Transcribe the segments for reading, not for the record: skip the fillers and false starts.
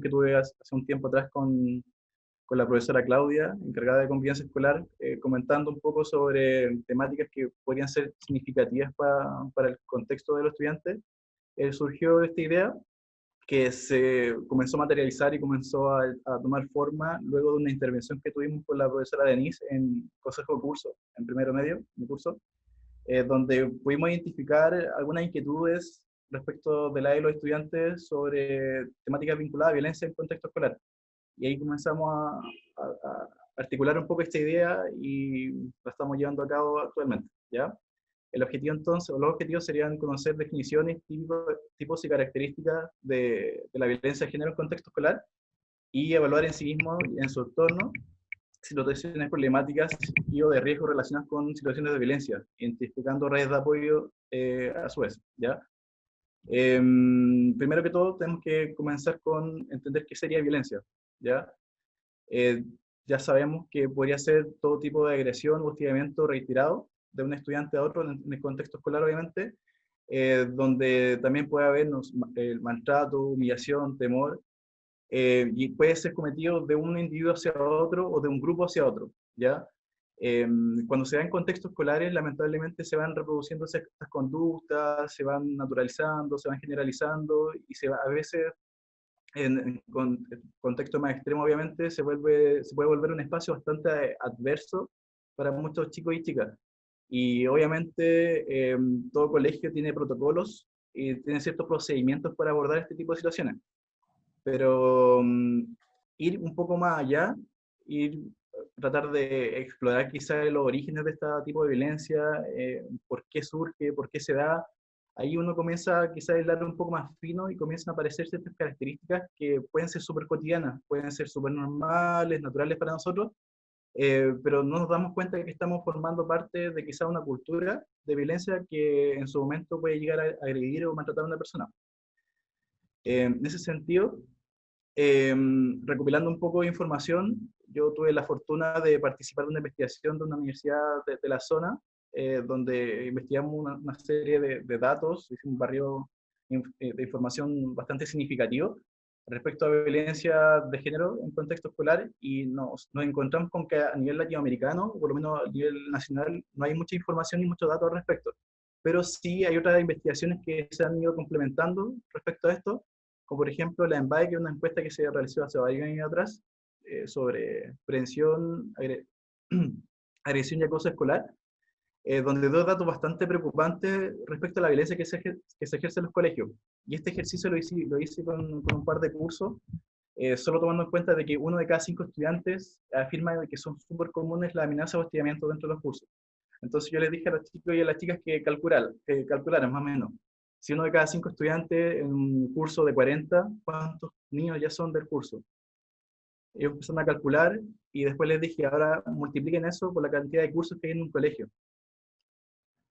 que tuve hace un tiempo atrás con la profesora Claudia, encargada de convivencia escolar, comentando un poco sobre temáticas que podrían ser significativas para el contexto de los estudiantes. Surgió esta idea que se comenzó a materializar y comenzó a tomar forma luego de una intervención que tuvimos con la profesora Denise en consejo de curso, en primero medio, mi curso, donde pudimos identificar algunas inquietudes respecto de la de los estudiantes sobre temáticas vinculadas a violencia en contexto escolar. Y ahí comenzamos a articular un poco esta idea y la estamos llevando a cabo actualmente, ¿ya? El objetivo entonces, o los objetivos serían conocer definiciones, tipos y características de la violencia de género en contexto escolar y evaluar en sí mismo y en su entorno situaciones problemáticas y o de riesgo relacionadas con situaciones de violencia, identificando redes de apoyo a su vez, ¿ya? Primero que todo, tenemos que comenzar con entender qué sería violencia, ¿ya? Eh, ya sabemos que podría ser todo tipo de agresión o hostigamiento reiterado de un estudiante a otro en el contexto escolar, obviamente, donde también puede haber maltrato, humillación, temor, y puede ser cometido de un individuo hacia otro o de un grupo hacia otro, ¿ya? Cuando se da en contextos escolares, lamentablemente se van reproduciendo estas conductas, se van naturalizando, se van generalizando y a veces en contexto más extremo, obviamente, se puede volver un espacio bastante adverso para muchos chicos y chicas. Y obviamente todo colegio tiene protocolos y tiene ciertos procedimientos para abordar este tipo de situaciones. Pero ir un poco más allá, ir tratar de explorar quizás los orígenes de este tipo de violencia, por qué surge, por qué se da, ahí uno comienza quizás a hilar un poco más fino y comienzan a aparecer ciertas características que pueden ser súper cotidianas, pueden ser súper normales, naturales para nosotros, pero no nos damos cuenta de que estamos formando parte de quizás una cultura de violencia que en su momento puede llegar a agredir o maltratar a una persona. En ese sentido, recopilando un poco de información, yo tuve la fortuna de participar en una investigación de una universidad de la zona, donde investigamos una serie de datos, hicimos un barrio de información bastante significativo respecto a violencia de género en contexto escolar y nos encontramos con que a nivel latinoamericano, o por lo menos a nivel nacional, no hay mucha información ni muchos datos al respecto. Pero sí hay otras investigaciones que se han ido complementando respecto a esto, como por ejemplo la EMBAE, que es una encuesta que se realizó hace varios años atrás sobre prevención, agresión y acoso escolar, donde dos datos bastante preocupantes respecto a la violencia que se ejerce en los colegios. Y este ejercicio lo hice con un par de cursos, solo tomando en cuenta de que uno de cada 5 estudiantes afirma que son súper comunes las amenazas o hostigamientos dentro de los cursos. Entonces yo les dije a los chicos y a las chicas que calcularan más o menos. Si uno de cada 5 estudiantes en un curso de 40, ¿cuántos niños ya son del curso? Ellos empezaron a calcular y después les dije, ahora multipliquen eso por la cantidad de cursos que hay en un colegio.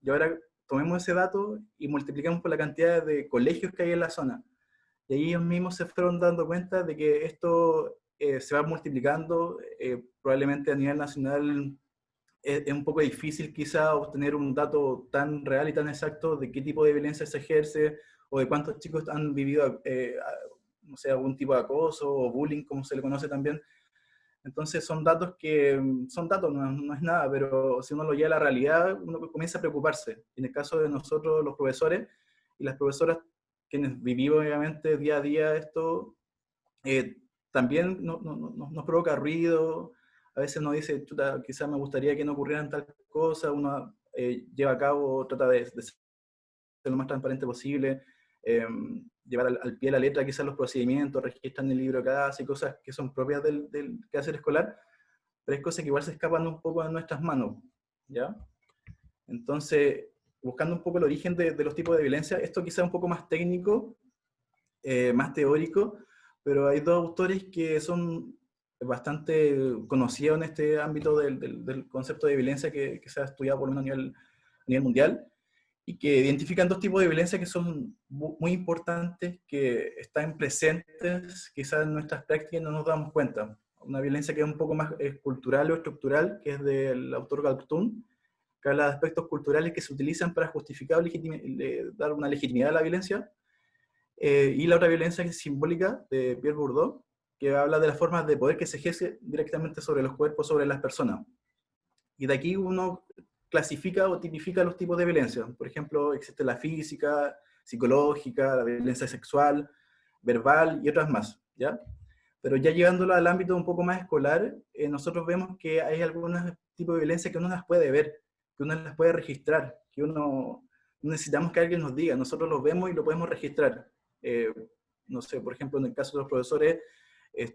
Y ahora tomemos ese dato y multipliquemos por la cantidad de colegios que hay en la zona. Y ahí ellos mismos se fueron dando cuenta de que esto se va multiplicando, probablemente a nivel nacional es un poco difícil quizá obtener un dato tan real y tan exacto de qué tipo de violencia se ejerce o de cuántos chicos han vivido, no sé, algún tipo de acoso o bullying, como se le conoce también. Entonces son datos que son datos, no es nada, pero si uno lo lleva a la realidad, uno comienza a preocuparse. En el caso de nosotros, los profesores y las profesoras, quienes vivimos obviamente día a día esto, eh, también nos provoca ruido, a veces nos dice, chuta, quizás me gustaría que no ocurrieran tal cosa, uno lleva a cabo, trata de ser lo más transparente posible, eh, llevar al pie de la letra quizás los procedimientos, registran el libro de clase y cosas que son propias del quehacer escolar, pero hay cosas que igual se escapan un poco de nuestras manos, ¿ya? Entonces, buscando un poco el origen de los tipos de violencia, esto quizás un poco más técnico, más teórico, pero hay dos autores que son bastante conocidos en este ámbito del concepto de violencia que se ha estudiado por lo menos a nivel mundial, y que identifican dos tipos de violencia que son muy importantes, que están presentes quizás en nuestras prácticas y no nos damos cuenta. Una violencia que es un poco más cultural o estructural, que es del autor Galtung, que habla de aspectos culturales que se utilizan para justificar dar una legitimidad a la violencia, y la otra violencia que es simbólica, de Pierre Bourdieu, que habla de las formas de poder que se ejerce directamente sobre los cuerpos, sobre las personas. Y de aquí uno clasifica o tipifica los tipos de violencia. Por ejemplo, existe la física, psicológica, la violencia sexual, verbal y otras más, ¿ya? Pero ya llegándolo al ámbito un poco más escolar, nosotros vemos que hay algunos tipos de violencia que uno las puede ver, que uno las puede registrar, que uno no necesitamos que alguien nos diga, nosotros lo vemos y lo podemos registrar. No sé, por ejemplo, en el caso de los profesores,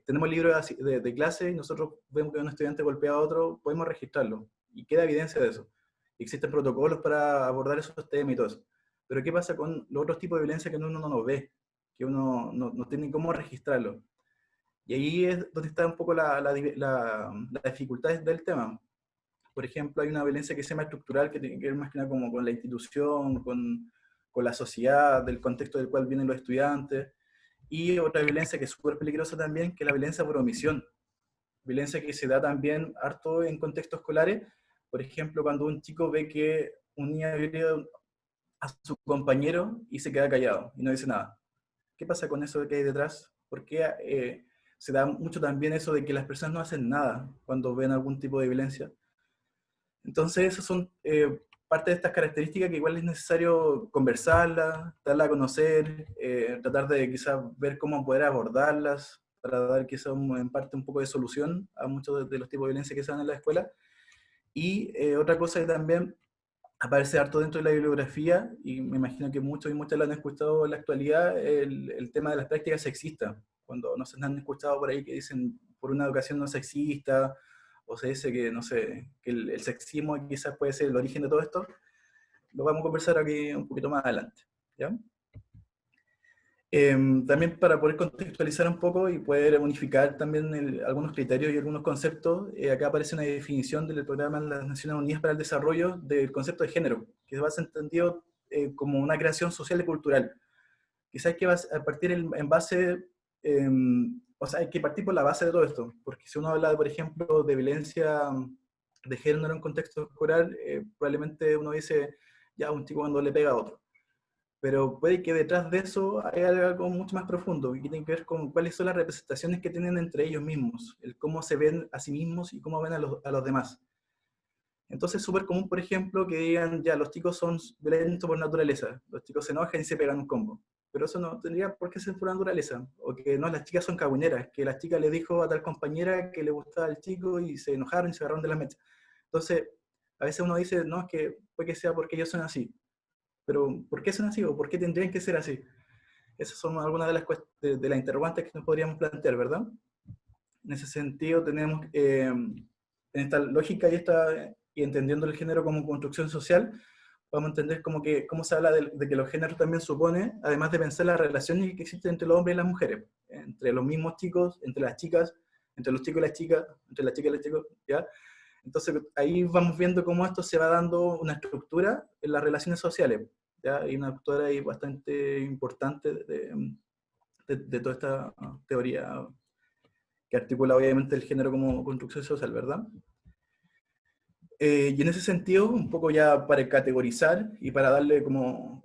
tenemos libros de clase y nosotros vemos que un estudiante golpea a otro, podemos registrarlo y queda evidencia de eso. Existen protocolos para abordar esos temas y todo eso. Pero ¿qué pasa con los otros tipos de violencia que uno no ve, que uno no tiene cómo registrarlo? Y ahí es donde está un poco la dificultad del tema. Por ejemplo, hay una violencia que se llama estructural, que tiene que ver más que nada como con la institución, con la sociedad, del contexto del cual vienen los estudiantes. Y otra violencia que es súper peligrosa también, que es la violencia por omisión. Violencia que se da también harto en contextos escolares. Por ejemplo, cuando un chico ve que un niño violea a su compañero y se queda callado y no dice nada. ¿Qué pasa con eso que hay detrás? ¿Por qué se da mucho también eso de que las personas no hacen nada cuando ven algún tipo de violencia? Entonces, esas son parte de estas características que igual es necesario conversarlas, darlas a conocer, tratar de quizás ver cómo poder abordarlas, para dar quizás en parte un poco de solución a muchos de los tipos de violencia que se dan en la escuela. Y otra cosa que también aparece harto dentro de la bibliografía, y me imagino que muchos y muchas lo han escuchado en la actualidad, el tema de las prácticas sexistas. Cuando no se han escuchado por ahí que dicen por una educación no sexista, o se dice que, no sé, que el sexismo quizás puede ser el origen de todo esto, lo vamos a conversar aquí un poquito más adelante, ¿ya? También para poder contextualizar un poco y poder unificar también algunos criterios y algunos conceptos, acá aparece una definición del Programa de las Naciones Unidas para el Desarrollo del concepto de género, que va a ser entendido como una creación social y cultural. Quizás hay que partir en base, o sea, hay que partir por la base de todo esto, porque si uno habla, por ejemplo, de violencia de género en un contexto escolar, probablemente uno dice, ya, un chico cuando le pega a otro, pero puede que detrás de eso haya algo mucho más profundo, que tiene que ver con cuáles son las representaciones que tienen entre ellos mismos, el cómo se ven a sí mismos y cómo ven a los demás. Entonces es súper común, por ejemplo, que digan, ya, los chicos son violentos por naturaleza, los chicos se enojan y se pegan un combo. Pero eso no tendría por qué ser por naturaleza. O que no, las chicas son cagüineras, que la chica le dijo a tal compañera que le gustaba al chico y se enojaron y se agarraron de la mecha. Entonces, a veces uno dice, no, es que puede que sea porque ellos son así. Pero, ¿por qué son así o por qué tendrían que ser así? Esas son algunas de de las interrogantes que nos podríamos plantear, ¿verdad? En ese sentido, tenemos, en esta lógica y entendiendo el género como construcción social, vamos a entender como que, cómo se habla de que los géneros también supone, además de pensar las relaciones que existen entre los hombres y las mujeres, entre los mismos chicos, entre las chicas, entre los chicos y las chicas, entre las chicas y los chicos, ¿ya? Entonces ahí vamos viendo cómo esto se va dando una estructura en las relaciones sociales, ¿ya? Hay una estructura ahí bastante importante de toda esta teoría que articula obviamente el género como construcción social, ¿verdad? Y en ese sentido, un poco ya para categorizar y para darle como,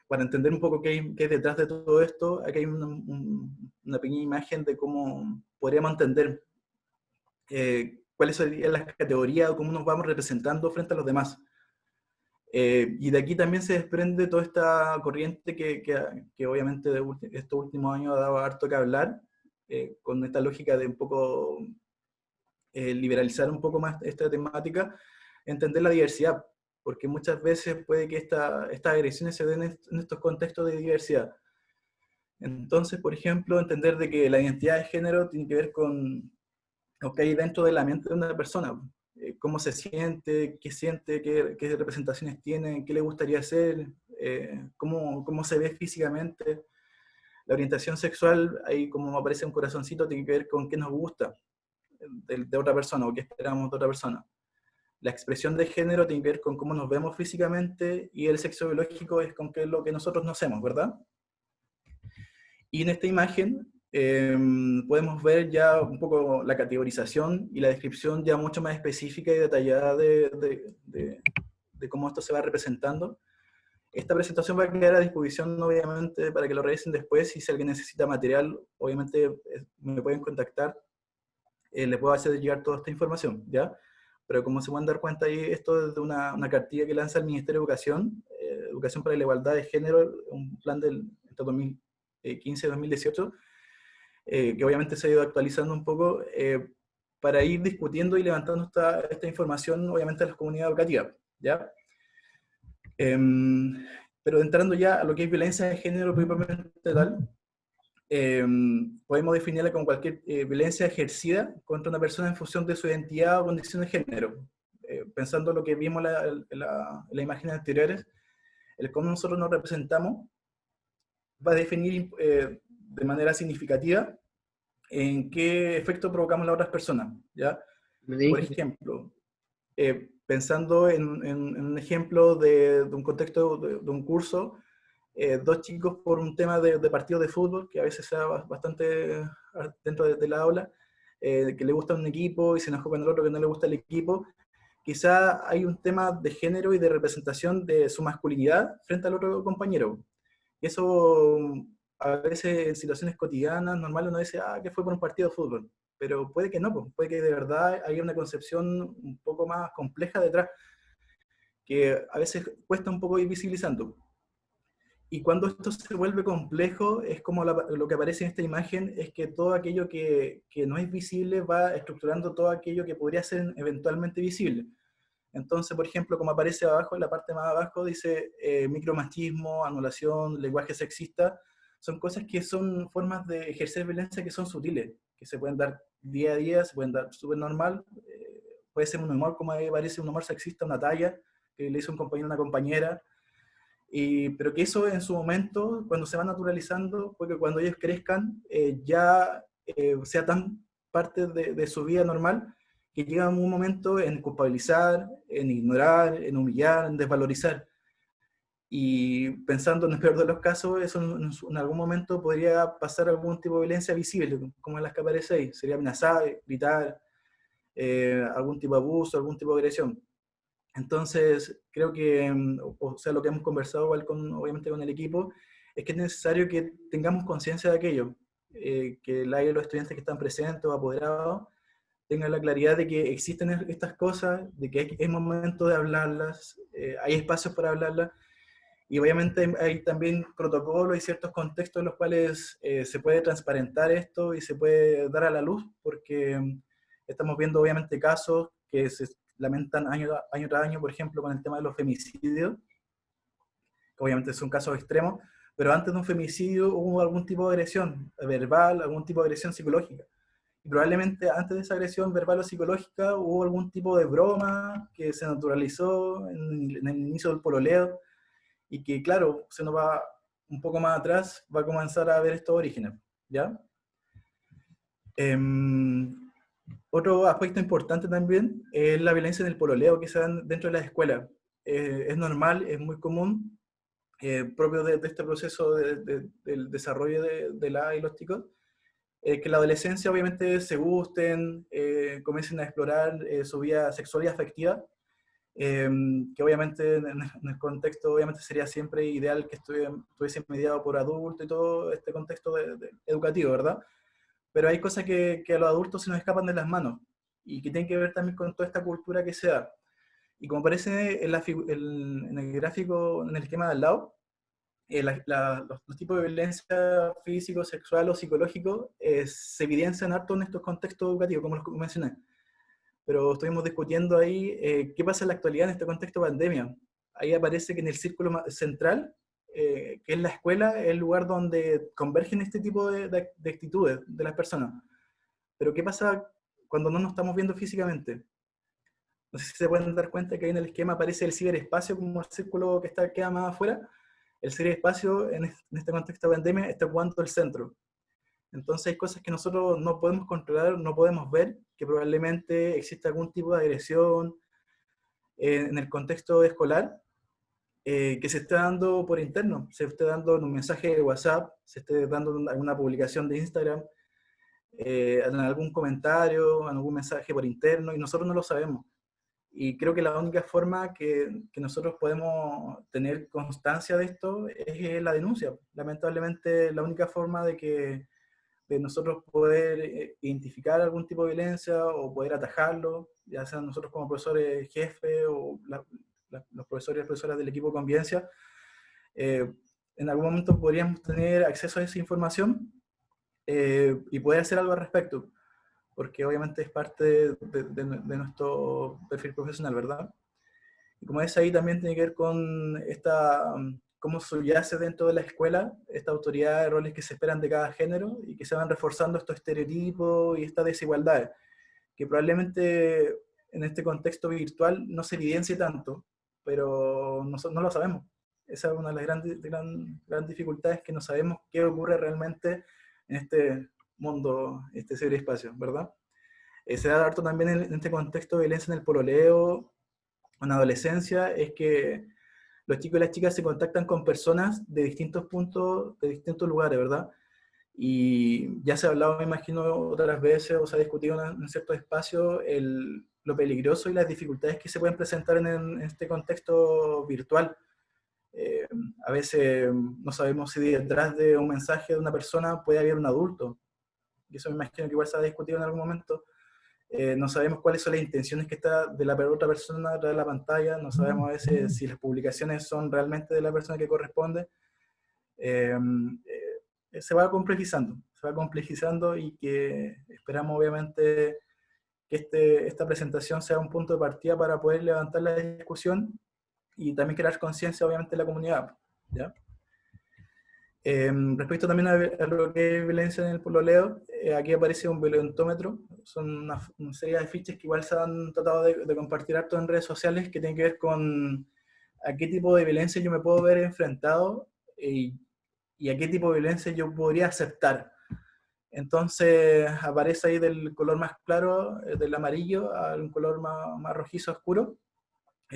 para entender un poco qué hay detrás de todo esto, aquí hay una pequeña imagen de cómo podríamos entender cuáles serían las categorías o cómo nos vamos representando frente a los demás. Y de aquí también se desprende toda esta corriente que obviamente de estos últimos años ha dado harto que hablar, con esta lógica de un poco liberalizar un poco más esta temática, entender la diversidad, porque muchas veces puede que estas agresiones se den en estos contextos de diversidad. Entonces, por ejemplo, entender de que la identidad de género tiene que ver con lo que hay dentro de la mente de una persona, cómo se siente, qué representaciones tiene, qué le gustaría hacer, cómo se ve físicamente. La orientación sexual, ahí como aparece un corazoncito, tiene que ver con qué nos gusta de otra persona o qué esperamos de otra persona. La expresión de género tiene que ver con cómo nos vemos físicamente y el sexo biológico es con qué es lo que nosotros no hacemos, ¿verdad? Y en esta imagen podemos ver ya un poco la categorización y la descripción ya mucho más específica y detallada de cómo esto se va representando. Esta presentación va a quedar a disposición, obviamente, para que lo revisen después, y si alguien necesita material, obviamente me pueden contactar, les puedo hacer llegar toda esta información, ¿ya? Pero como se pueden dar cuenta ahí, esto es de una cartilla que lanza el Ministerio de Educación, Educación para la Igualdad de Género, un plan del entre 2015 y 2018, que obviamente se ha ido actualizando un poco, para ir discutiendo y levantando esta información, obviamente, a las comunidades educativas, ¿ya? Pero entrando ya a lo que es violencia de género propiamente tal, podemos definirla como cualquier violencia ejercida contra una persona en función de su identidad o condición de género. Pensando en lo que vimos en las imágenes anteriores, el cómo nosotros nos representamos va a definir de manera significativa en qué efecto provocamos a las otras personas, ¿ya? Por ejemplo, pensando en un ejemplo de un contexto de un curso, dos chicos por un tema de partido de fútbol, que a veces se da bastante dentro de la aula, que le gusta un equipo y se enoja con el otro que no le gusta el equipo, quizá hay un tema de género y de representación de su masculinidad frente al otro compañero. Y eso a veces en situaciones cotidianas, normales, uno dice, que fue por un partido de fútbol. Pero puede que no, pues, puede que de verdad haya una concepción un poco más compleja detrás, que a veces cuesta un poco ir visibilizando. Y cuando esto se vuelve complejo, es como lo que aparece en esta imagen, es que todo aquello que no es visible va estructurando todo aquello que podría ser eventualmente visible. Entonces, por ejemplo, como aparece abajo, en la parte más abajo, dice micromachismo, anulación, lenguaje sexista, son cosas que son formas de ejercer violencia que son sutiles, que se pueden dar día a día, se pueden dar súper normal, puede ser un humor, como ahí aparece un humor sexista, una talla que le hizo un compañero a una compañera, pero que eso en su momento, cuando se va naturalizando, porque cuando ellos crezcan, ya sea tan parte de su vida normal, que llega un momento en culpabilizar, en ignorar, en humillar, en desvalorizar. Y pensando en el peor de los casos, eso en algún momento podría pasar algún tipo de violencia visible, como en las que aparece ahí. Sería amenazar, gritar, algún tipo de abuso, algún tipo de agresión. Entonces, creo que, o sea, lo que hemos conversado igual obviamente con el equipo, es que es necesario que tengamos conciencia de aquello, que los estudiantes que están presentes o apoderados tengan la claridad de que existen estas cosas, de que es momento de hablarlas, hay espacios para hablarlas, y obviamente hay también protocolos y ciertos contextos en los cuales se puede transparentar esto y se puede dar a la luz, porque estamos viendo obviamente casos que se lamentan año tras año, por ejemplo, con el tema de los femicidios, que obviamente son casos extremos, pero antes de un femicidio hubo algún tipo de agresión verbal, algún tipo de agresión psicológica. Y probablemente antes de esa agresión verbal o psicológica hubo algún tipo de broma que se naturalizó en el inicio del pololeo, y que, claro, se nos va un poco más atrás, va a comenzar a ver estos orígenes, ¿ya? Otro aspecto importante también es la violencia en el pololeo que se da dentro de las escuelas. Es normal, es muy común, propio de este proceso del desarrollo de la y los chicos, que la adolescencia obviamente se gusten, comiencen a explorar su vida sexual y afectiva, que obviamente en el contexto obviamente sería siempre ideal que estuviese mediado por adultos y todo este contexto educativo, ¿verdad? Pero hay cosas que a los adultos se nos escapan de las manos y que tienen que ver también con toda esta cultura que se da. Y como aparece en el gráfico, en el esquema de al lado, los tipos de violencia físico, sexual o psicológico se evidencian harto en estos contextos educativos, como los mencioné. Pero estuvimos discutiendo ahí qué pasa en la actualidad en este contexto de pandemia. Ahí aparece que en el círculo central, que es la escuela, es el lugar donde convergen este tipo de actitudes de las personas. Pero ¿qué pasa cuando no nos estamos viendo físicamente? No sé si se pueden dar cuenta que ahí en el esquema aparece el ciberespacio como el círculo que queda más afuera. El ciberespacio en este contexto de pandemia está ocupando el centro. Entonces hay cosas que nosotros no podemos controlar, no podemos ver, que probablemente exista algún tipo de agresión en el contexto escolar, que se está dando por interno, se esté dando en un mensaje de WhatsApp, se esté dando en alguna publicación de Instagram, en algún comentario, en algún mensaje por interno, y nosotros no lo sabemos. Y creo que la única forma que nosotros podemos tener constancia de esto es la denuncia. Lamentablemente, la única forma de nosotros poder identificar algún tipo de violencia o poder atajarlo, ya sean nosotros como profesores jefe o los profesores y profesoras del equipo de convivencia, eh, en algún momento podríamos tener acceso a esa información y poder hacer algo al respecto, porque obviamente es parte de nuestro perfil profesional, ¿verdad? Y como es ahí también tiene que ver con cómo subyace dentro de la escuela esta autoridad de roles que se esperan de cada género y que se van reforzando estos estereotipos y estas desigualdades, que probablemente en este contexto virtual no se evidencie tanto, pero no lo sabemos. Esa es una de las grandes dificultades, que no sabemos qué ocurre realmente en este mundo, este ciberespacio, ¿verdad? Se da harto también en este contexto de violencia en el pololeo, en la adolescencia, es que los chicos y las chicas se contactan con personas de distintos puntos, de distintos lugares, ¿verdad? Y ya se ha hablado, me imagino, otras veces, o se ha discutido en ciertos espacios, lo peligroso y las dificultades que se pueden presentar en este contexto virtual. Eh, a veces no sabemos si detrás de un mensaje de una persona puede haber un adulto, y eso me imagino que igual se ha discutido en algún momento. No sabemos cuáles son las intenciones que está de la otra persona atrás de la pantalla, no sabemos a veces si las publicaciones son realmente de la persona que corresponde. Eh, se va complejizando y que esperamos obviamente que esta presentación sea un punto de partida para poder levantar la discusión y también crear conciencia obviamente en la comunidad, ¿ya? Respecto también a lo que es violencia en el pololeo, aquí aparece un violentómetro, son una serie de fichas que igual se han tratado de compartir harto en redes sociales, que tienen que ver con a qué tipo de violencia yo me puedo ver enfrentado y a qué tipo de violencia yo podría aceptar. Entonces aparece ahí del color más claro, del amarillo, a un color más rojizo oscuro,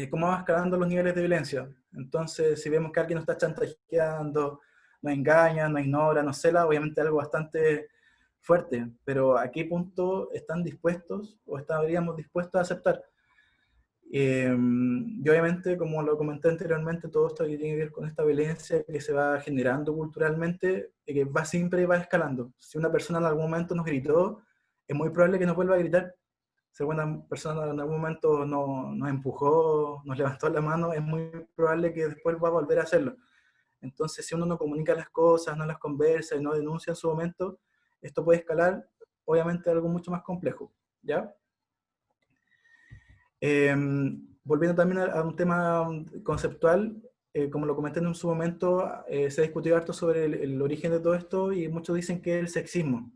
cómo va escalando los niveles de violencia. Entonces, si vemos que alguien nos está chantajeando, nos engaña, nos ignora, nos cela, obviamente algo bastante fuerte, pero ¿a qué punto están dispuestos o estaríamos dispuestos a aceptar? Y obviamente, como lo comenté anteriormente, todo esto que tiene que ver con esta violencia que se va generando culturalmente, que va siempre va escalando. Si una persona en algún momento nos gritó, es muy probable que nos vuelva a gritar. Si alguna persona en algún momento nos empujó, nos levantó la mano, es muy probable que después va a volver a hacerlo. Entonces, si uno no comunica las cosas, no las conversa y no denuncia en su momento, esto puede escalar, obviamente, a algo mucho más complejo, ¿ya? Volviendo también a un tema conceptual, como lo comenté en su momento, se ha discutido harto sobre el origen de todo esto y muchos dicen que es el sexismo.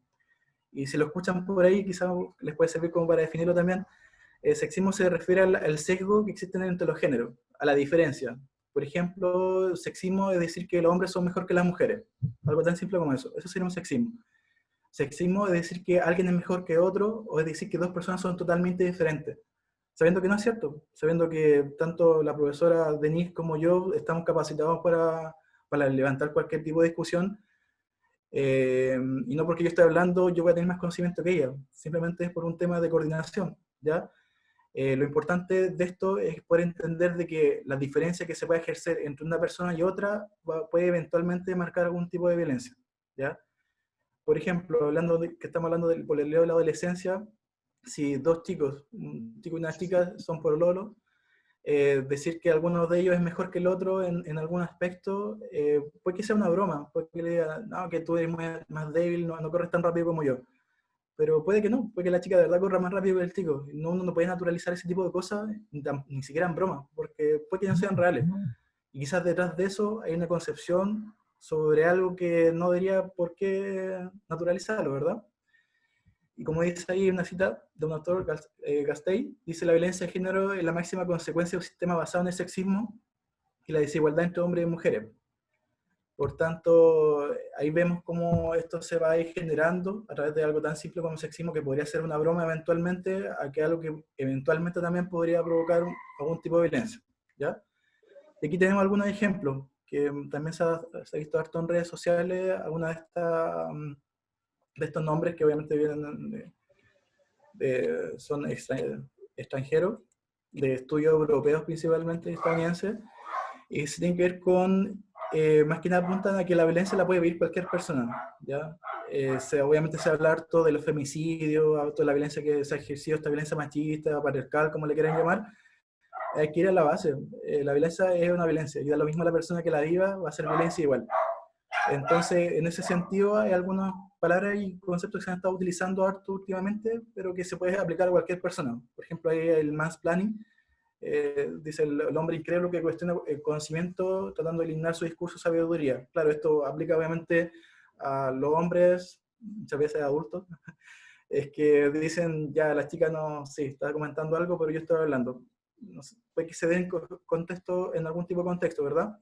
Y si lo escuchan por ahí, quizás les puede servir como para definirlo también. El sexismo se refiere al sesgo que existe entre los géneros, a la diferencia. Por ejemplo, sexismo es decir que los hombres son mejor que las mujeres. Algo tan simple como eso. Eso sería un sexismo. Sexismo es decir que alguien es mejor que otro, o es decir que dos personas son totalmente diferentes. Sabiendo que no es cierto, sabiendo que tanto la profesora Denise como yo estamos capacitados para levantar cualquier tipo de discusión, y no porque yo esté hablando yo voy a tener más conocimiento que ella, simplemente es por un tema de coordinación, ¿ya? Lo importante de esto es poder entender de que la diferencia que se puede ejercer entre una persona y otra puede eventualmente marcar algún tipo de violencia, ¿ya? Por ejemplo, que estamos hablando del pololeo de la adolescencia, si dos chicos, un chico y una chica, son pololos, decir que alguno de ellos es mejor que el otro en algún aspecto, puede que sea una broma, puede que le diga, no, que tú eres más débil, no corres tan rápido como yo. Pero puede que no, puede que la chica de verdad corra más rápido que el chico. Uno no puede naturalizar ese tipo de cosas, ni siquiera en broma, porque puede que no sean reales. Y quizás detrás de eso hay una concepción sobre algo que no debería por qué naturalizarlo, ¿verdad? Y como dice ahí una cita de un autor, Gasteiz, dice: la violencia de género es la máxima consecuencia de un sistema basado en el sexismo y la desigualdad entre hombres y mujeres. Por tanto, ahí vemos cómo esto se va a ir generando a través de algo tan simple como el sexismo, que podría ser una broma eventualmente, a que algo que eventualmente también podría provocar algún tipo de violencia, ¿ya? Y aquí tenemos algunos ejemplos, que también se ha visto harto en redes sociales, algunas de estos nombres que obviamente vienen son extranjeros, de estudios europeos principalmente, estadounidenses, y se tiene que ver con, más que nada apuntan a que la violencia la puede vivir cualquier persona, ¿ya? Obviamente se habla harto de los femicidios, harto de la violencia que se ha ejercido, esta violencia machista, patriarcal, como le quieran llamar. Hay que ir a la base. La violencia es una violencia, y da lo mismo a la persona que la viva, va a ser violencia igual. Entonces, en ese sentido, hay algunas palabras y conceptos que se han estado utilizando harto últimamente, pero que se puede aplicar a cualquier persona. Por ejemplo, hay el mansplaining, dice el hombre incrédulo que cuestiona el conocimiento tratando de eliminar su discurso de sabiduría. Claro, esto aplica obviamente a los hombres, muchas veces adultos, es que dicen, ya la chica no, sí, está comentando algo, pero yo estoy hablando. No sé, puede que se dé en contexto, en algún tipo de contexto, ¿verdad?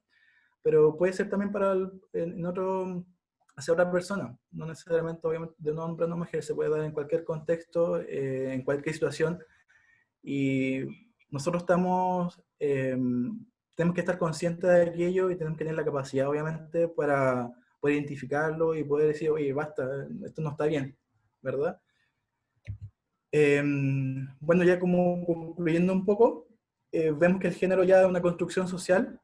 Pero puede ser también para en otro, hacia otra persona, no necesariamente obviamente de un hombre a una mujer, se puede dar en cualquier contexto, en cualquier situación, y nosotros tenemos que estar conscientes de aquello y tenemos que tener la capacidad obviamente para poder identificarlo y poder decir, oye, basta, esto no está bien, ¿verdad? Bueno, ya como concluyendo un poco, vemos que el género ya es una construcción social.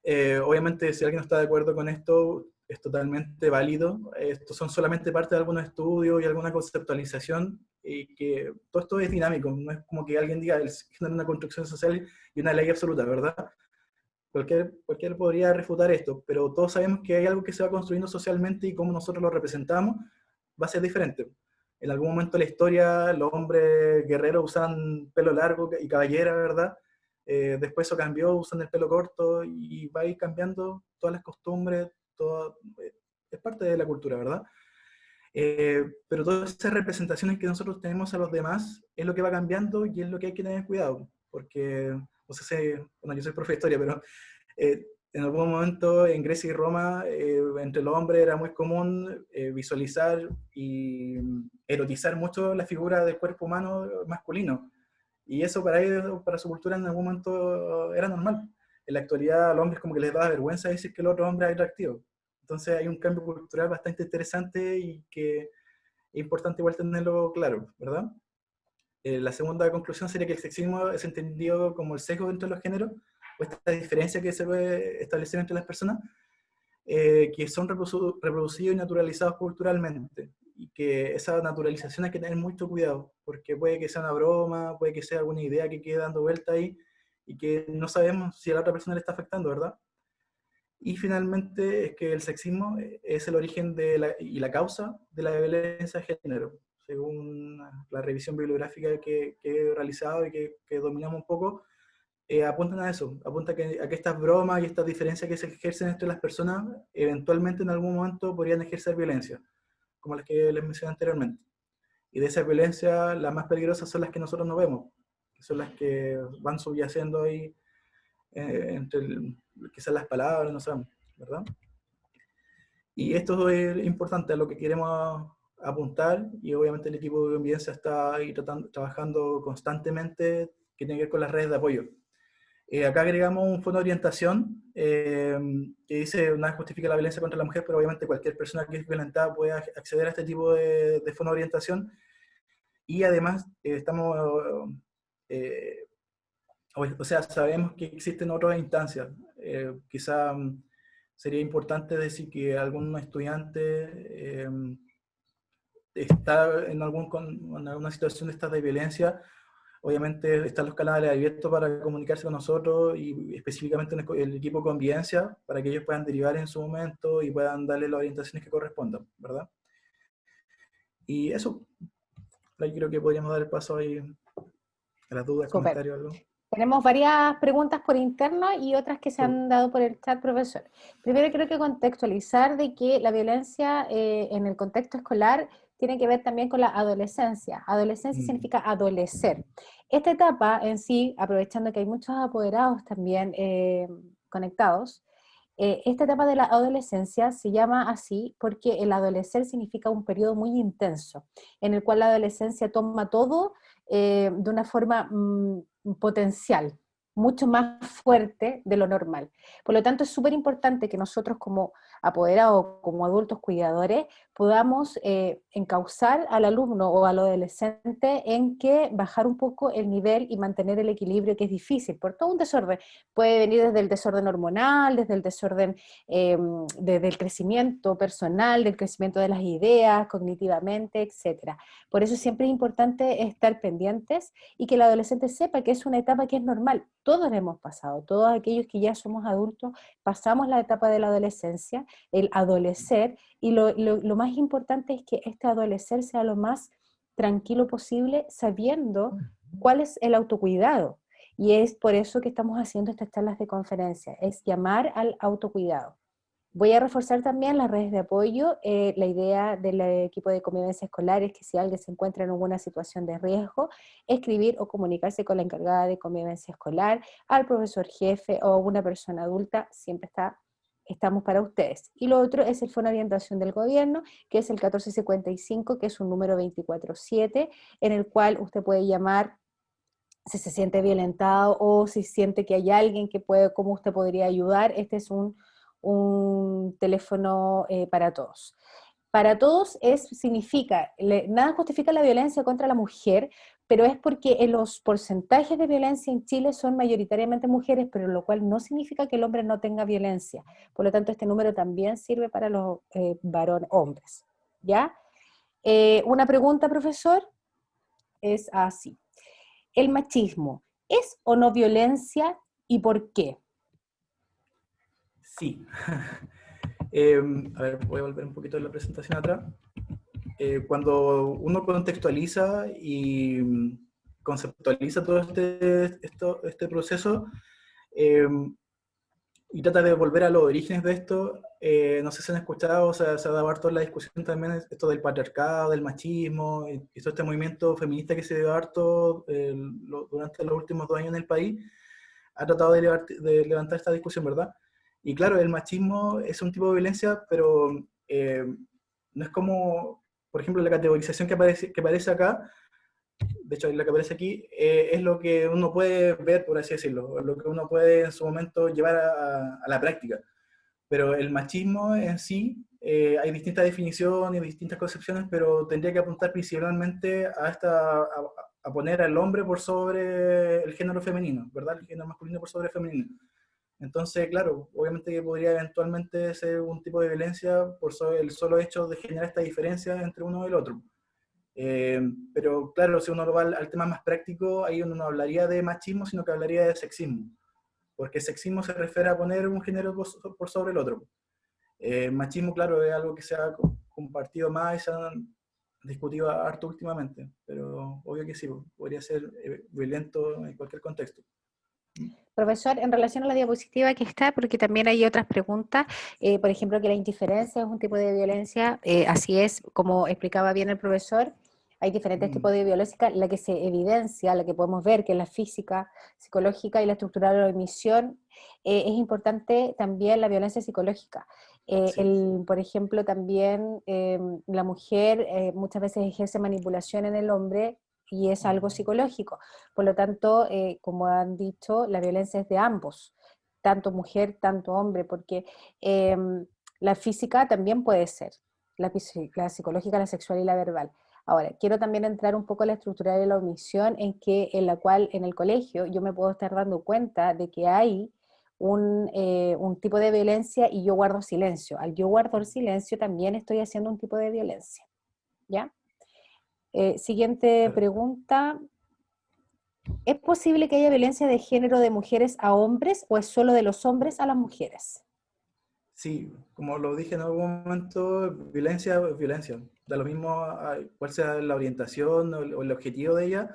Obviamente, si alguien no está de acuerdo con esto, es totalmente válido. Estos son solamente parte de algunos estudios y alguna conceptualización, y que todo esto es dinámico. No es como que alguien diga el género es una construcción social y una ley absoluta, ¿verdad? Cualquier podría refutar esto, pero todos sabemos que hay algo que se va construyendo socialmente y cómo nosotros lo representamos va a ser diferente. En algún momento de la historia los hombres guerreros usan pelo largo y cabellera, ¿verdad? Después eso cambió, usan el pelo corto y va a ir cambiando todas las costumbres, todo, es parte de la cultura, ¿verdad? Pero todas esas representaciones que nosotros tenemos a los demás es lo que va cambiando y es lo que hay que tener cuidado, porque, no sé si, bueno, yo soy profe de historia, pero en algún momento en Grecia y Roma, entre los hombres era muy común visualizar y erotizar mucho la figura del cuerpo humano masculino. Y eso para ellos, para su cultura en algún momento era normal. En la actualidad a los hombres como que les da vergüenza decir que el otro hombre es atractivo. Entonces hay un cambio cultural bastante interesante y que es importante igual tenerlo claro, ¿verdad? La segunda conclusión sería que el sexismo es entendido como el sesgo dentro de los géneros, o esta diferencia que se puede establecer entre las personas, que son reproducidos y naturalizados culturalmente. Y que esa naturalización hay que tener mucho cuidado, porque puede que sea una broma, puede que sea alguna idea que quede dando vuelta ahí, y que no sabemos si a la otra persona le está afectando, ¿verdad? Y finalmente es que el sexismo es el origen y la causa de la violencia de género, según la revisión bibliográfica que he realizado y que dominamos un poco, apuntan a eso, apunta a que estas bromas y estas diferencias que se ejercen entre las personas eventualmente en algún momento podrían ejercer violencia, como las que les mencioné anteriormente. Y de esas violencias, las más peligrosas son las que nosotros no vemos, que son las que van subyaciendo ahí entre quizás las palabras, no sabemos, ¿verdad? Y esto es importante a lo que queremos apuntar, y obviamente el equipo de Convivencia está ahí trabajando constantemente, que tiene que ver con las redes de apoyo. Acá agregamos un fondo de orientación que dice, nada justifica la violencia contra la mujer, pero obviamente cualquier persona que es violentada puede acceder a este tipo de fondo de orientación. Y además estamos, eh, o sea, sabemos que existen otras instancias. Quizá sería importante decir que algún estudiante está en alguna situación de estas de violencia. Obviamente están los canales abiertos para comunicarse con nosotros y específicamente el equipo de convivencia para que ellos puedan derivar en su momento y puedan darle las orientaciones que correspondan, ¿verdad? Y eso, ahí creo que podríamos dar el paso ahí a las dudas, Súper. comentarios, algo. Tenemos varias preguntas por interno y otras que se han dado por el chat, profesor. Primero creo que contextualizar de que la violencia en el contexto escolar tiene que ver también con la adolescencia. Adolescencia significa adolecer. Esta etapa en sí, aprovechando que hay muchos apoderados también conectados, esta etapa de la adolescencia se llama así porque el adolecer significa un periodo muy intenso, en el cual la adolescencia toma todo de una forma potencial, mucho más fuerte de lo normal. Por lo tanto, es súper importante que nosotros como apoderados, como adultos cuidadores, podamos encauzar al alumno o al adolescente en que bajar un poco el nivel y mantener el equilibrio, que es difícil, por todo un desorden. Puede venir desde el desorden hormonal, desde el desorden, desde el crecimiento personal, del crecimiento de las ideas, cognitivamente, etcétera. Por eso siempre es importante estar pendientes y que el adolescente sepa que es una etapa que es normal. Todos la hemos pasado, todos aquellos que ya somos adultos pasamos la etapa de la adolescencia, el adolecer, y lo más importante es que este adolecer sea lo más tranquilo posible, sabiendo cuál es el autocuidado. Y es por eso que estamos haciendo estas charlas de conferencia, es llamar al autocuidado. Voy a reforzar también las redes de apoyo. La idea del equipo de convivencia escolar es que si alguien se encuentra en alguna situación de riesgo, escribir o comunicarse con la encargada de convivencia escolar, al profesor jefe o una persona adulta, siempre estamos para ustedes. Y lo otro es el Fondo de Orientación del Gobierno, que es el 1455, que es un número 24/7, en el cual usted puede llamar si se siente violentado o si siente que hay alguien que puede, cómo usted podría ayudar. Este es un teléfono para todos. Para todos significa, nada justifica la violencia contra la mujer, pero es porque en los porcentajes de violencia en Chile son mayoritariamente mujeres, pero lo cual no significa que el hombre no tenga violencia. Por lo tanto, este número también sirve para los varones, hombres. ¿Ya? Una pregunta, profesor, es así. ¿El machismo es o no violencia y por qué? Sí. A ver, voy a volver un poquito de la presentación atrás. Cuando uno contextualiza y conceptualiza todo este proceso y trata de volver a los orígenes de esto, no sé si han escuchado, o sea, se ha dado harto la discusión también esto del patriarcado, del machismo, y todo este movimiento feminista que se dio harto durante los últimos 2 años en el país, ha tratado de levantar esta discusión, ¿verdad? Y claro, el machismo es un tipo de violencia, pero no es como, por ejemplo, la categorización que aparece acá, de hecho la que aparece aquí, es lo que uno puede ver, por así decirlo, lo que uno puede en su momento llevar a la práctica. Pero el machismo en sí, hay distintas definiciones, distintas concepciones, pero tendría que apuntar principalmente a poner al hombre por sobre el género femenino, ¿verdad? El género masculino por sobre el femenino. Entonces, claro, obviamente que podría eventualmente ser un tipo de violencia por sobre el solo hecho de generar esta diferencia entre uno y el otro. Pero claro, si uno lo va al tema más práctico, ahí uno no hablaría de machismo, sino que hablaría de sexismo, porque sexismo se refiere a poner un género por sobre el otro. Machismo, claro, es algo que se ha compartido más y se ha discutido harto últimamente, pero obvio que sí, podría ser violento en cualquier contexto. Profesor, en relación a la diapositiva que está, porque también hay otras preguntas, por ejemplo, que la indiferencia es un tipo de violencia, así es, como explicaba bien el profesor, hay diferentes tipos de violencia, la que se evidencia, la que podemos ver, que es la física, psicológica y la estructural o emisión, es importante también la violencia psicológica. Sí. Por ejemplo, también la mujer muchas veces ejerce manipulación en el hombre y es algo psicológico. Por lo tanto, como han dicho, la violencia es de ambos, tanto mujer, tanto hombre, porque eh, la física también puede ser, la psicológica, la sexual y la verbal. Ahora, quiero también entrar un poco en la estructura de la omisión, en la cual en el colegio yo me puedo estar dando cuenta de que hay un tipo de violencia y yo guardo silencio. Al yo guardar silencio también estoy haciendo un tipo de violencia, ¿ya? Siguiente pregunta. ¿Es posible que haya violencia de género de mujeres a hombres o es solo de los hombres a las mujeres? Sí, como lo dije en algún momento, violencia es violencia. Da lo mismo cuál sea la orientación o el objetivo de ella,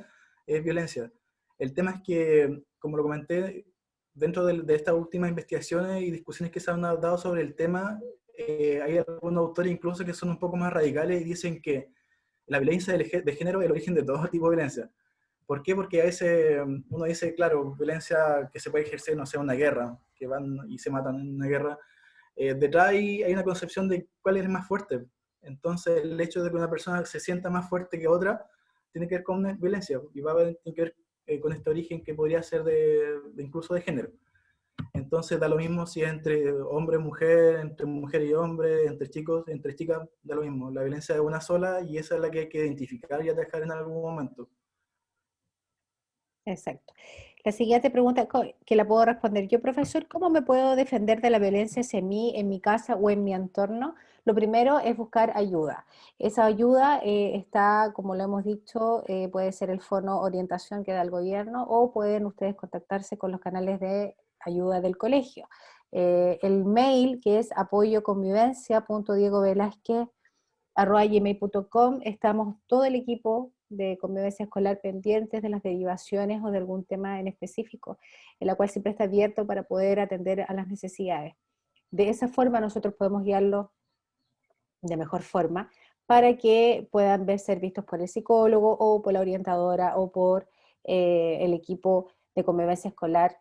es violencia. El tema es que, como lo comenté, dentro de estas últimas investigaciones y discusiones que se han dado sobre el tema, hay algunos autores incluso que son un poco más radicales y dicen que la violencia de género es el origen de todo tipo de violencia. ¿Por qué? Porque a veces uno dice, claro, violencia que se puede ejercer, no sé, una guerra, que van y se matan en una guerra, detrás hay una concepción de cuál es más fuerte. Entonces, el hecho de que una persona se sienta más fuerte que otra tiene que ver con violencia y tiene que ver con este origen que podría ser incluso de género. Entonces da lo mismo si es entre hombre y mujer, entre mujer y hombre, entre chicos, entre chicas, da lo mismo. La violencia es una sola y esa es la que hay que identificar y atajar en algún momento. Exacto. La siguiente pregunta que la puedo responder yo, profesor, ¿cómo me puedo defender de la violencia hacia mí, en mi casa o en mi entorno? Lo primero es buscar ayuda. Esa ayuda está, como lo hemos dicho, puede ser el fono orientación que da el gobierno o pueden ustedes contactarse con los canales de ayuda del colegio. El mail que es apoyoconvivencia.diegovelázquez@gmail.com. Estamos todo el equipo de convivencia escolar pendientes de las derivaciones o de algún tema en específico, en la cual siempre está abierto para poder atender a las necesidades. De esa forma nosotros podemos guiarlos de mejor forma para que puedan ser vistos por el psicólogo o por la orientadora o por el equipo de convivencia escolar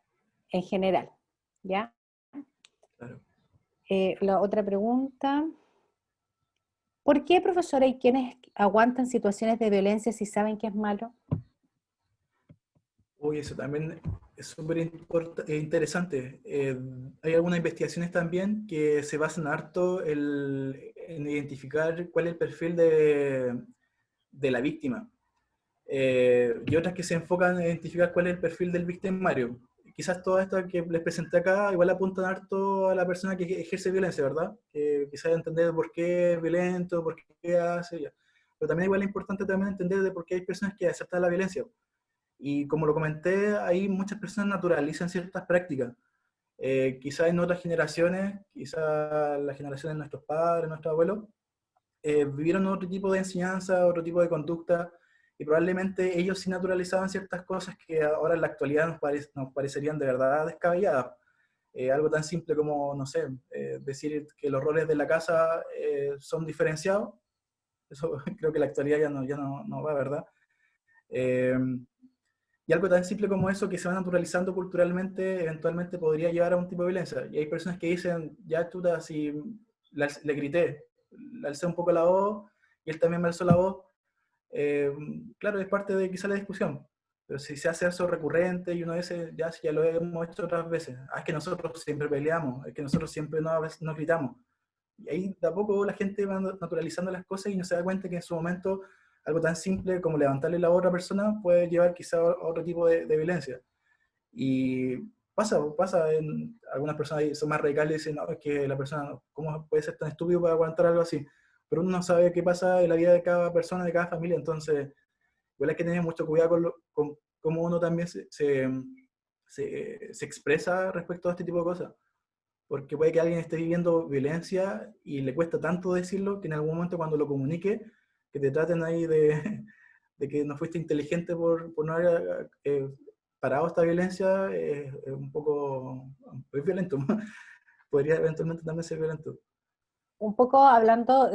en general. ¿Ya? Claro. La otra pregunta. ¿Por qué, profesor, hay quienes aguantan situaciones de violencia si saben que es malo? Uy, eso también es súper interesante. Hay algunas investigaciones también que se basan harto en identificar cuál es el perfil de la víctima. Y otras que se enfocan en identificar cuál es el perfil del victimario. Quizás todas estas que les presenté acá igual apuntan harto a la persona que ejerce violencia, ¿verdad? Que quizás entender por qué es violento, por qué hace, ya. Pero también igual es importante también entender de por qué hay personas que aceptan la violencia. Y como lo comenté, ahí muchas personas naturalizan ciertas prácticas. Quizás en otras generaciones, quizás las generaciones de nuestros padres, nuestros abuelos, vivieron otro tipo de enseñanza, otro tipo de conducta, y probablemente ellos sí naturalizaban ciertas cosas que ahora en la actualidad nos parecerían de verdad descabelladas. Algo tan simple como, no sé, decir que los roles de la casa son diferenciados, eso creo que en la actualidad ya no va, ¿verdad? Eh, y algo tan simple como eso que se va naturalizando culturalmente, eventualmente podría llevar a un tipo de violencia. Y hay personas que dicen, ya tú, si le grité, le alcé un poco la voz, y él también me alzó la voz, eh, claro, es parte de quizá la discusión. Pero si se hace eso recurrente y uno dice, ya lo hemos hecho otras veces, es que nosotros siempre peleamos, es que nosotros siempre nos gritamos. Y ahí de a poco la gente va naturalizando las cosas y no se da cuenta que en su momento algo tan simple como levantarle la voz a otra persona puede llevar quizá a otro tipo de violencia. Y pasa en algunas personas son más radicales y dicen, no, es que la persona, ¿cómo puede ser tan estúpido para aguantar algo así? Pero uno no sabe qué pasa en la vida de cada persona, de cada familia, entonces igual hay que tener mucho cuidado con cómo uno también se expresa respecto a este tipo de cosas. Porque puede que alguien esté viviendo violencia y le cuesta tanto decirlo que en algún momento cuando lo comunique, que te traten ahí de que no fuiste inteligente por no haber parado esta violencia, es un poco muy violento. Podría eventualmente también ser violento. Un poco hablando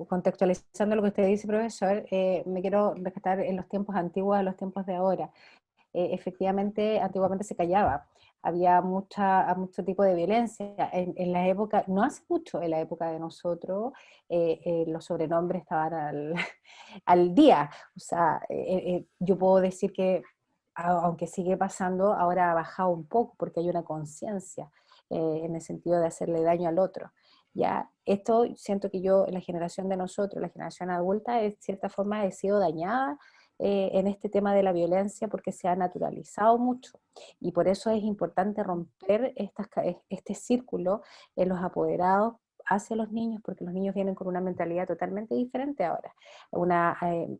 contextualizando lo que usted dice, profesor, me quiero rescatar en los tiempos antiguos a los tiempos de ahora. Efectivamente, antiguamente se callaba, había mucho tipo de violencia. En la época, no hace mucho, en la época de nosotros, los sobrenombres estaban al día. O sea, yo puedo decir que, aunque sigue pasando, ahora ha bajado un poco porque hay una conciencia en el sentido de hacerle daño al otro. Ya, esto siento que yo, la generación de nosotros, la generación adulta, de cierta forma he sido dañada en este tema de la violencia porque se ha naturalizado mucho y por eso es importante romper este círculo en los apoderados hacia los niños, porque los niños vienen con una mentalidad totalmente diferente ahora.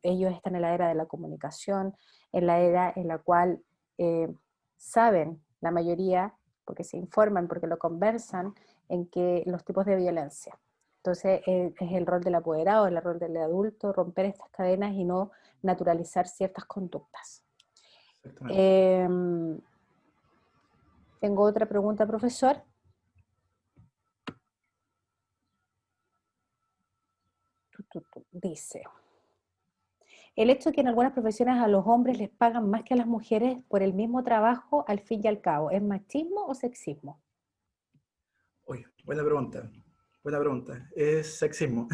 Ellos están en la era de la comunicación, en la era en la cual saben, la mayoría, porque se informan, porque lo conversan, en que los tipos de violencia. Entonces es el rol del apoderado, el rol del adulto, romper estas cadenas y no naturalizar ciertas conductas. Exactamente. Tengo otra pregunta, profesor. Dice, el hecho de que en algunas profesiones a los hombres les pagan más que a las mujeres por el mismo trabajo, al fin y al cabo, ¿es machismo o sexismo? Uy, buena pregunta. Buena pregunta. Es sexismo.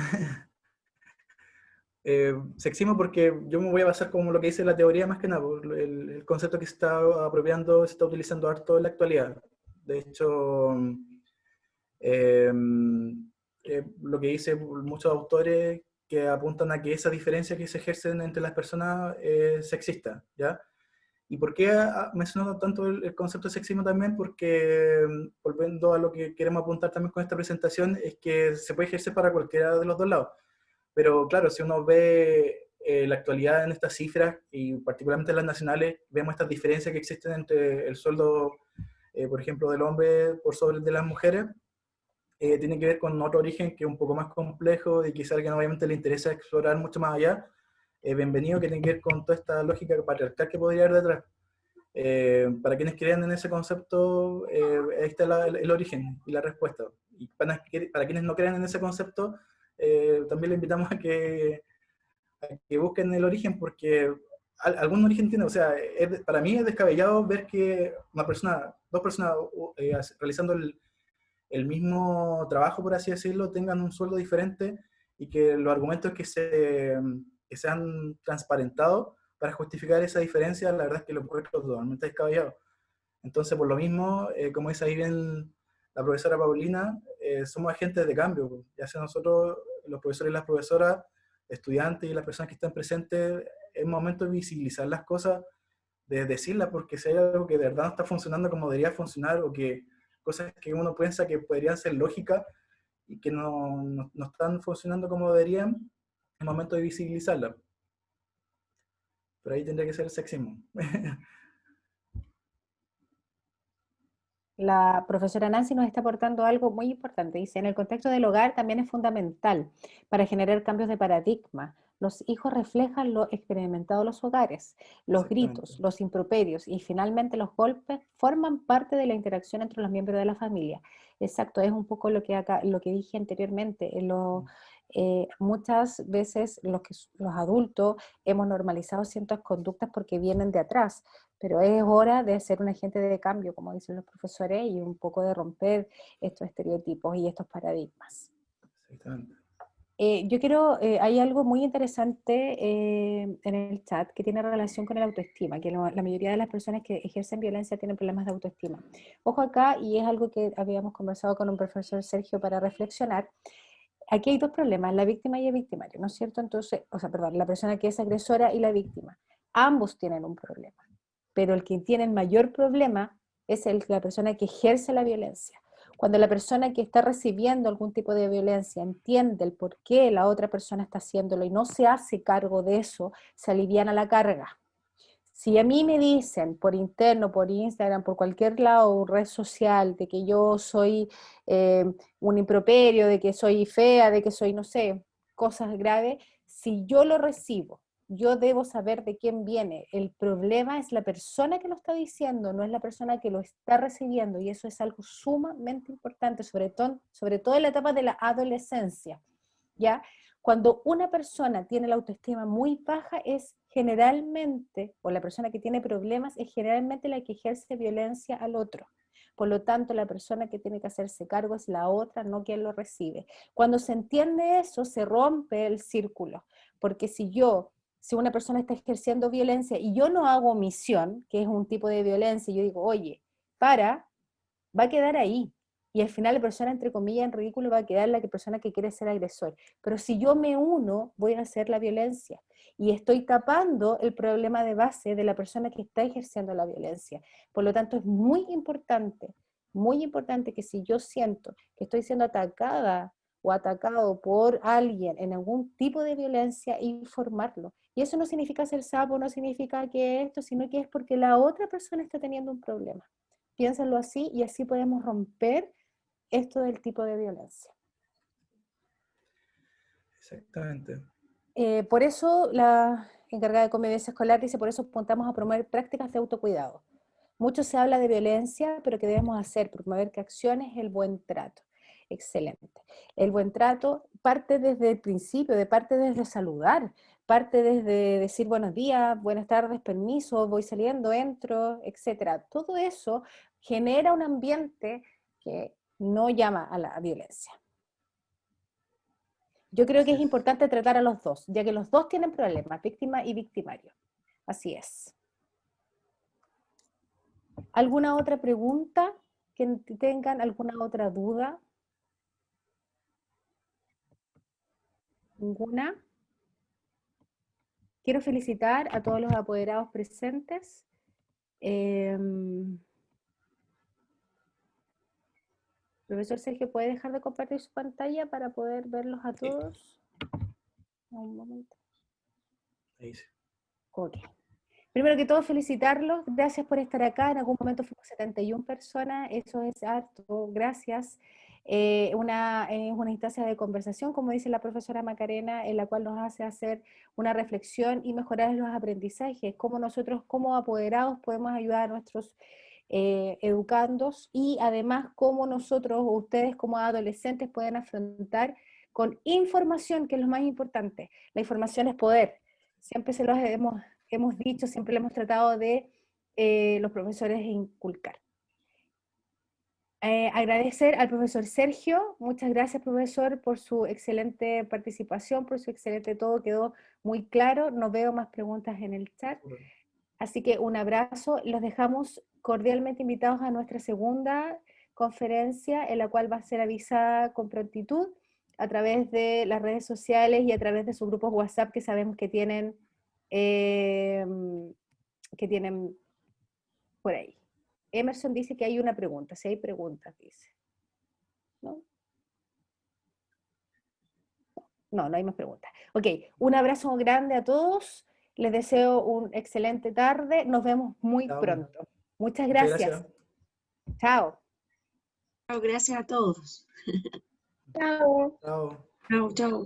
Sexismo porque yo me voy a basar como lo que dice la teoría más que nada, por el concepto que se está apropiando, se está utilizando harto en la actualidad. De hecho, eh, lo que dicen muchos autores que apuntan a que esa diferencia que se ejercen entre las personas es sexista, ¿ya? ¿Y por qué menciono tanto el concepto de sexismo también? Porque, volviendo a lo que queremos apuntar también con esta presentación, es que se puede ejercer para cualquiera de los dos lados. Pero claro, si uno ve la actualidad en estas cifras, y particularmente en las nacionales, vemos estas diferencias que existen entre el sueldo, por ejemplo, del hombre por sobre el de las mujeres. Tiene que ver con otro origen que es un poco más complejo y quizá a alguien obviamente le interesa explorar mucho más allá. Bienvenido, que tiene que ver con toda esta lógica patriarcal que podría haber detrás. Para quienes crean en ese concepto, ahí está el origen y la respuesta. Y para quienes no crean en ese concepto, también le invitamos a que busquen el origen, porque algún origen tiene. O sea, para mí es descabellado ver que dos personas realizando el mismo trabajo, por así decirlo, tengan un sueldo diferente y que los argumentos que se han transparentado para justificar esa diferencia, la verdad es que lo encuentro totalmente descabellado. Entonces, por lo mismo, como dice ahí bien la profesora Paulina, somos agentes de cambio, ya sea nosotros, los profesores y las profesoras, estudiantes y las personas que están presentes, es momento de visibilizar las cosas, de decirlas, porque si hay algo que de verdad no está funcionando como debería funcionar, o que cosas que uno piensa que podrían ser lógicas y que no están funcionando como deberían, es momento de visibilizarlas. Pero ahí tendría que ser el sexismo. La profesora Nancy nos está aportando algo muy importante. Dice, en el contexto del hogar también es fundamental para generar cambios de paradigma. Los hijos reflejan lo experimentado en los hogares. Los Exactamente. gritos, los improperios y finalmente los golpes forman parte de la interacción entre los miembros de la familia. Exacto, es un poco lo que dije anteriormente. Muchas veces los adultos hemos normalizado ciertas conductas porque vienen de atrás, pero es hora de ser un agente de cambio, como dicen los profesores, y un poco de romper estos estereotipos y estos paradigmas. Exactamente. Hay algo muy interesante en el chat que tiene relación con el autoestima, que la mayoría de las personas que ejercen violencia tienen problemas de autoestima. Ojo acá, y es algo que habíamos conversado con un profesor Sergio para reflexionar. Aquí hay dos problemas, la víctima y el victimario, ¿no es cierto? Entonces, perdón, la persona que es agresora y la víctima. Ambos tienen un problema, pero el que tiene el mayor problema es la persona que ejerce la violencia. Cuando la persona que está recibiendo algún tipo de violencia entiende el por qué la otra persona está haciéndolo y no se hace cargo de eso, se aliviana la carga. Si a mí me dicen por interno, por Instagram, por cualquier lado, red social, de que yo soy un improperio, de que soy fea, de que soy, no sé, cosas graves, si yo lo recibo, yo debo saber de quién viene. El problema es la persona que lo está diciendo, no es la persona que lo está recibiendo, y eso es algo sumamente importante, sobre todo en la etapa de la adolescencia, ¿ya? Cuando una persona tiene la autoestima muy baja es generalmente, o la persona que tiene problemas es generalmente la que ejerce violencia al otro. Por lo tanto, la persona que tiene que hacerse cargo es la otra, no quien lo recibe. Cuando se entiende eso, se rompe el círculo, porque si una persona está ejerciendo violencia y yo no hago omisión, que es un tipo de violencia, y yo digo, oye, va a quedar ahí. Y al final la persona, entre comillas, en ridículo va a quedar la persona que quiere ser agresor. Pero si yo me uno, voy a hacer la violencia. Y estoy tapando el problema de base de la persona que está ejerciendo la violencia. Por lo tanto, es muy importante que si yo siento que estoy siendo atacada o atacado por alguien en algún tipo de violencia, informarlo. Y eso no significa ser sapo, no significa que esto, sino que es porque la otra persona está teniendo un problema. Piénsenlo así y así podemos romper esto del tipo de violencia. Exactamente. Por eso la encargada de convivencia escolar dice, por eso apuntamos a promover prácticas de autocuidado. Mucho se habla de violencia, pero ¿qué debemos hacer? Promover qué acciones, el buen trato. Excelente. El buen trato parte desde el principio, parte desde saludar, parte desde decir buenos días, buenas tardes, permiso, voy saliendo, entro, etc. Todo eso genera un ambiente que no llama a la violencia. Yo creo que Así es es. importante tratar a los dos, ya que los dos tienen problemas, víctima y victimario. Así es. ¿Alguna otra pregunta que tengan? ¿Alguna otra duda? ¿Ninguna? Quiero felicitar a todos los apoderados presentes. Profesor Sergio, ¿puede dejar de compartir su pantalla para poder verlos a Sí, todos? Un momento. ahí sí. Ok. Primero que todo, felicitarlos. Gracias por estar acá. En algún momento fuimos 71 personas. Eso es harto. Gracias. Es una instancia de conversación, como dice la profesora Macarena, en la cual nos hace hacer una reflexión y mejorar los aprendizajes. Cómo nosotros, como apoderados, podemos ayudar a nuestros educandos y además cómo nosotros o ustedes como adolescentes pueden afrontar con información, que es lo más importante. La información es poder. Siempre se los hemos dicho, siempre lo hemos tratado de los profesores inculcar. Agradecer al profesor Sergio, muchas gracias profesor por su excelente participación, por su excelente todo, quedó muy claro, no veo más preguntas en el chat, así que un abrazo, los dejamos cordialmente invitados a nuestra segunda conferencia, en la cual va a ser avisada con prontitud a través de las redes sociales y a través de sus grupos WhatsApp que sabemos eh, que tienen por ahí. Emerson dice que hay una pregunta, si hay preguntas, dice. ¿No? No, no hay más preguntas. Ok, un abrazo grande a todos, les deseo una excelente tarde, nos vemos muy Chao. pronto. Muchas Muchas gracias. gracias. Chao. Gracias a todos. Chao. Chao. Chao, chao.